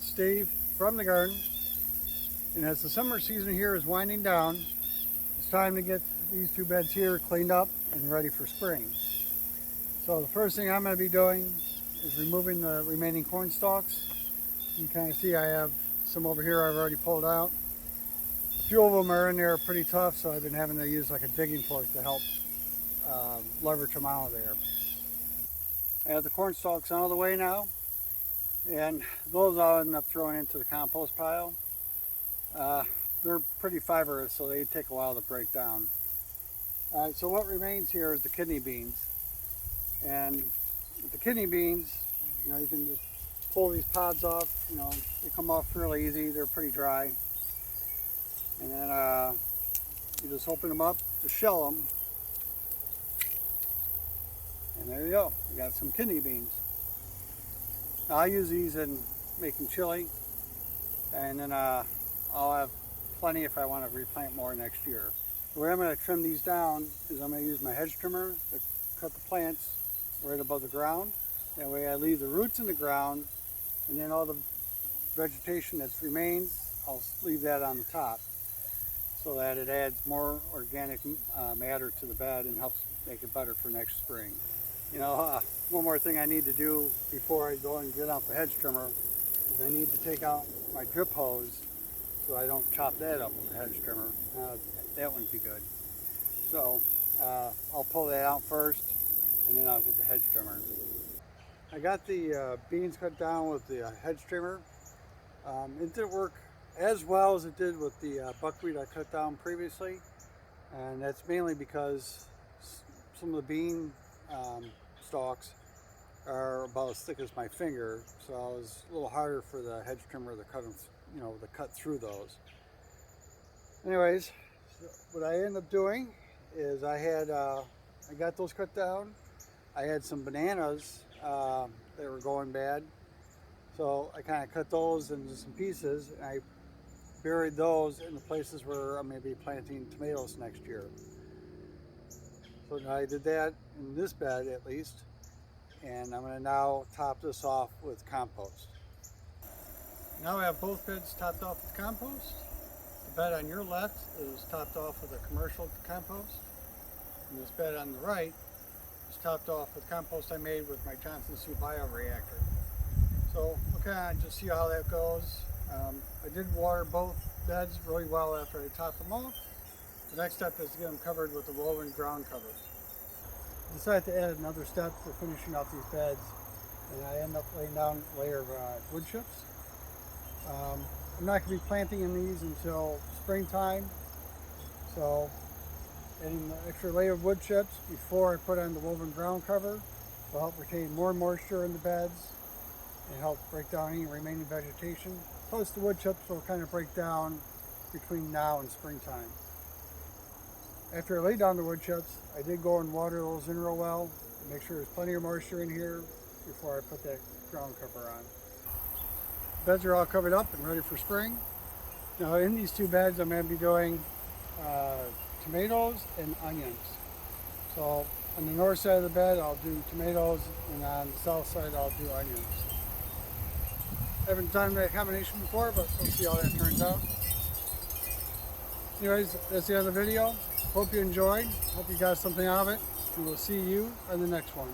it's Steve from the garden, and as the summer season here is winding down, it's time to get these two beds here cleaned up and ready for spring. So the first thing I'm going to be doing is removing the remaining corn stalks. You can kind of see I have some over here I've already pulled out. A few of them are in there pretty tough, so I've been having to use like a digging fork to help leverage them out of there. I have the corn stalks out of the way now, and those I'll end up throwing into the compost pile. They're pretty fibrous, so they take a while to break down. So what remains here is the kidney beans. And with the kidney beans, you can just pull these pods off. They come off fairly easy. They're pretty dry. And then you just open them up to shell them. And there you go. You got some kidney beans. Now, I use these in making chili. And then I'll have plenty if I want to replant more next year. The way I'm going to trim these down is I'm going to use my hedge trimmer to cut the plants right above the ground. That way I leave the roots in the ground, and then all the vegetation that remains, I'll leave that on the top, so that it adds more organic matter to the bed and helps make it better for next spring. One more thing I need to do before I go and get out the hedge trimmer is I need to take out my drip hose so I don't chop that up with the hedge trimmer. That wouldn't be good. So I'll pull that out first, and then I'll get the hedge trimmer. I got the beans cut down with the hedge trimmer. It didn't work as well as it did with the buckwheat I cut down previously, and that's mainly because some of the bean stalks are about as thick as my finger, so it was a little harder for the hedge trimmer to cut them, to cut through those. Anyways, what I ended up doing is I got those cut down. I had some bananas that were going bad, so I kind of cut those into some pieces, and I buried those in the places where I'm going to be planting tomatoes next year. So I did that in this bed at least, and I'm going to now top this off with compost. Now I have both beds topped off with compost. The bed on your left is topped off with a commercial compost, and this bed on the right is topped off with compost I made with my Johnson Su bioreactor. So we'll kind of just see how that goes. I did water both beds really well after I topped them off. The next step is to get them covered with the woven ground cover. I decided to add another step for finishing off these beds, and I end up laying down a layer of wood chips. I'm not going to be planting in these until springtime, so adding the extra layer of wood chips before I put on the woven ground cover will help retain more moisture in the beds and help break down any remaining vegetation. Plus the wood chips will kind of break down between now and springtime. After I laid down the wood chips, I did go and water those in real well to make sure there's plenty of moisture in here before I put that ground cover on. The beds are all covered up and ready for spring. Now in these two beds I'm going to be doing tomatoes and onions. So on the north side of the bed I'll do tomatoes, and on the south side I'll do onions. I haven't done that combination before, but we'll see how that turns out. Anyways, that's the end of the video. Hope you enjoyed. Hope you got something out of it, and we'll see you on the next one.